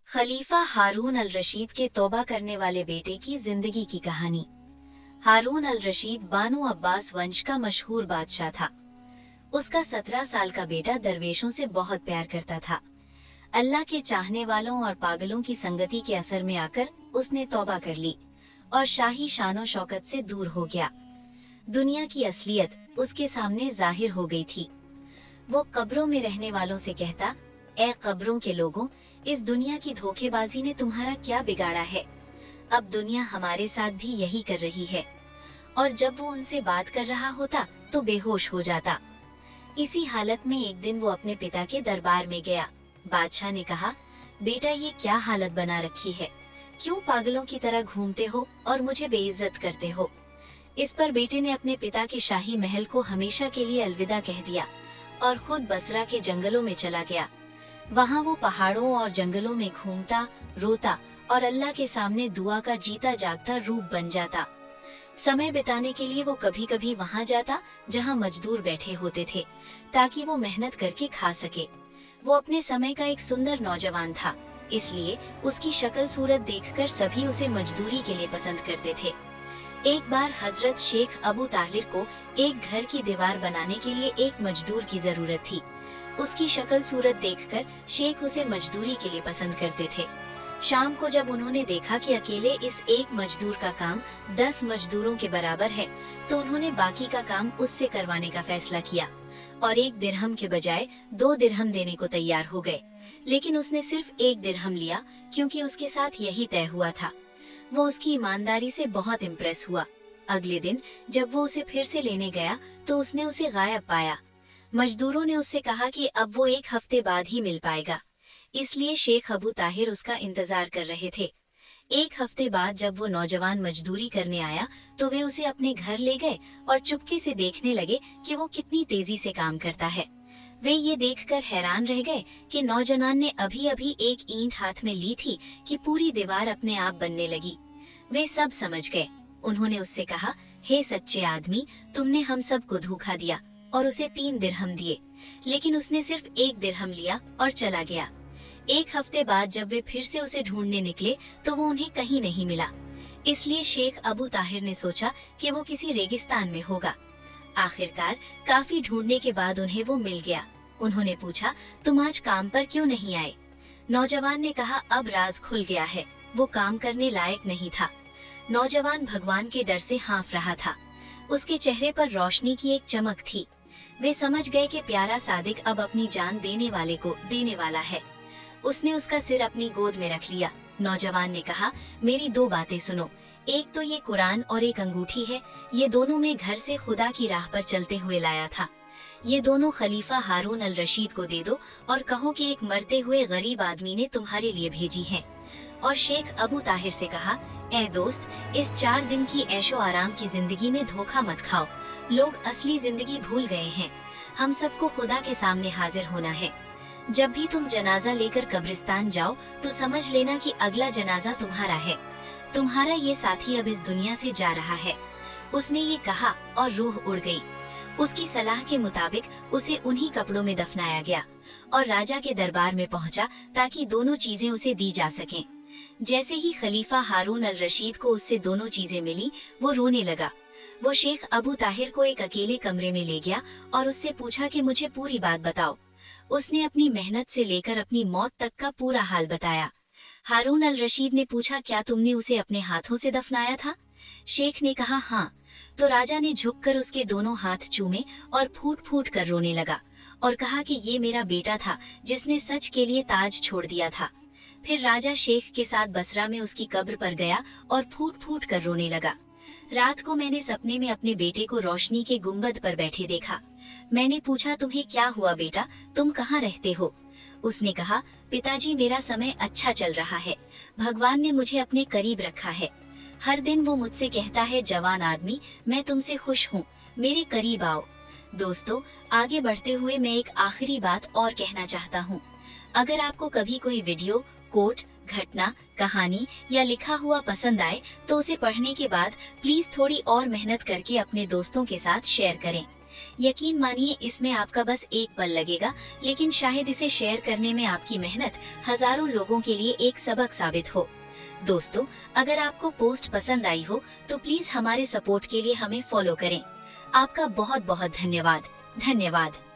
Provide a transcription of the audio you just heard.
खलीफा हारून अल रशीद के तौबा करने वाले बेटे की जिंदगी की कहानी। हारून अल रशीद बानु अब्बास वंश का मशहूर बादशाह था। उसका 17 साल का बेटा दरवेशों से बहुत प्यार करता था। अल्लाह के चाहने वालों और पागलों की संगति के असर में आकर उसने तौबा कर ली और शाही शानो शौकत से दूर हो गया। दुनिया की असलियत उसके सामने जाहिर हो गई थी। वो कब्रों में रहने वालों से कहता, ए कब्रों के लोगों, इस दुनिया की धोखेबाजी ने तुम्हारा क्या बिगाड़ा है? अब दुनिया हमारे साथ भी यही कर रही है। और जब वो उनसे बात कर रहा होता तो बेहोश हो जाता। इसी हालत में एक दिन वो अपने पिता के दरबार में गया। बादशाह ने कहा, बेटा ये क्या हालत बना रखी है? क्यों पागलों की तरह घूमते हो और मुझे बेइज्जत करते हो? इस पर बेटे ने अपने पिता के शाही महल को हमेशा के लिए अलविदा कह दिया और खुद बसरा के जंगलों में चला गया। वहाँ वो पहाड़ों और जंगलों में घूमता, रोता और अल्लाह के सामने दुआ का जीता जागता रूप बन जाता। समय बिताने के लिए वो कभी कभी वहाँ जाता जहाँ मजदूर बैठे होते थे, ताकि वो मेहनत करके खा सके। वो अपने समय का एक सुंदर नौजवान था, इसलिए उसकी शक्ल सूरत देखकर सभी उसे मजदूरी के लिए पसंद करते थे। एक बार हजरत शेख अबू ताहिर को एक घर की दीवार बनाने के लिए एक मजदूर की जरूरत थी। उसकी शक्ल सूरत देखकर शेख उसे मजदूरी के लिए पसंद करते थे। शाम को जब उन्होंने देखा कि अकेले इस एक मजदूर का काम 10 मजदूरों के बराबर है, तो उन्होंने बाकी का काम उससे करवाने का फैसला किया और 1 दिरहम के बजाय 2 दिरहम देने को तैयार हो गए। लेकिन उसने सिर्फ 1 दिरहम लिया, क्योंकि उसके साथ यही तय हुआ था। वो उसकी ईमानदारी से बहुत इम्प्रेस हुआ। अगले दिन जब वो उसे फिर से लेने गया तो उसने उसे गायब पाया। मजदूरों ने उससे कहा कि अब वो 1 हफ्ते बाद ही मिल पाएगा, इसलिए शेख अबू ताहिर उसका इंतजार कर रहे थे। 1 हफ्ते बाद जब वो नौजवान मजदूरी करने आया तो वे उसे अपने घर ले गए और चुपके से देखने लगे कि वो कितनी तेजी से काम करता है। वे ये देखकर हैरान रह गए कि नौजवान ने अभी अभी एक ईंट हाथ में ली थी कि पूरी दीवार अपने आप बनने लगी। वे सब समझ गए। उन्होंने उससे कहा, हे सच्चे आदमी, तुमने हम सबको धोखा दिया, और उसे 3 दिरहम दिए, लेकिन उसने सिर्फ 1 दिरहम लिया और चला गया। 1 हफ्ते बाद जब वे फिर से उसे ढूंढने निकले तो वो उन्हें कहीं नहीं मिला। इसलिए शेख अबू ताहिर ने सोचा कि वो किसी रेगिस्तान में होगा। आखिरकार काफी ढूंढने के बाद उन्हें वो मिल गया। उन्होंने पूछा, तुम आज काम पर क्यों नहीं आए? नौजवान ने कहा, अब राज खुल गया है, वो काम करने लायक नहीं था। नौजवान भगवान के डर से हाँफ रहा था। उसके चेहरे पर रोशनी की एक चमक थी। वे समझ गए कि प्यारा सादिक अब अपनी जान देने वाले को देने वाला है। उसने उसका सिर अपनी गोद में रख लिया। नौजवान ने कहा, मेरी 2 बातें सुनो। एक तो ये कुरान और एक अंगूठी है, ये दोनों मैं घर से खुदा की राह पर चलते हुए लाया था। ये दोनों खलीफा हारून अल रशीद को दे दो और कहो कि एक मरते हुए गरीब आदमी ने तुम्हारे लिए भेजी हैं। और शेख अबू ताहिर से कहा, ए दोस्त, इस 4 दिन की ऐशो आराम की जिंदगी में धोखा मत खाओ। लोग असली जिंदगी भूल गए हैं। हम सबको खुदा के सामने हाजिर होना है। जब भी तुम जनाजा लेकर कब्रिस्तान जाओ तो समझ लेना कि अगला जनाजा तुम्हारा है। तुम्हारा ये साथी अब इस दुनिया से जा रहा है। उसने ये कहा और रूह उड़ गई। उसकी सलाह के मुताबिक उसे उन्हीं कपड़ों में दफनाया गया और राजा के दरबार में पहुंचा, ताकि दोनों चीजें उसे दी जा सकें। जैसे ही खलीफा हारून अल रशीद को उससे दोनों चीजें मिली, वो रोने लगा। वो शेख अबू ताहिर को एक अकेले कमरे में ले गया और उससे पूछा कि मुझे पूरी बात बताओ। उसने अपनी मेहनत से लेकर अपनी मौत तक का पूरा हाल बताया। हारून अल रशीद ने पूछा, क्या तुमने उसे अपने हाथों से दफनाया था? शेख ने कहा, हाँ। तो राजा ने झुककर उसके दोनों हाथ चूमे और फूट फूट कर रोने लगा और कहा कि ये मेरा बेटा था जिसने सच के लिए ताज छोड़ दिया था। फिर राजा शेख के साथ बसरा में उसकी कब्र पर गया और फूट फूट कर रोने लगा। रात को मैंने सपने में अपने बेटे को रोशनी के गुंबद पर बैठे देखा। मैंने पूछा, तुम्हें क्या हुआ बेटा, तुम कहाँ रहते हो? उसने कहा, पिताजी, मेरा समय अच्छा चल रहा है। भगवान ने मुझे अपने करीब रखा है। हर दिन वो मुझसे कहता है, जवान आदमी, मैं तुमसे खुश हूँ, मेरे करीब आओ। दोस्तों, आगे बढ़ते हुए मैं एक आखिरी बात और कहना चाहता हूँ। अगर आपको कभी कोई वीडियो, कोट, घटना, कहानी या लिखा हुआ पसंद आए तो उसे पढ़ने के बाद प्लीज थोड़ी और मेहनत करके अपने दोस्तों के साथ शेयर करें। यकीन मानिए इसमें आपका बस एक पल लगेगा, लेकिन शायद इसे शेयर करने में आपकी मेहनत हजारों लोगों के लिए एक सबक साबित हो। दोस्तों, अगर आपको पोस्ट पसंद आई हो तो प्लीज हमारे सपोर्ट के लिए हमें फॉलो करें। आपका बहुत बहुत धन्यवाद। धन्यवाद।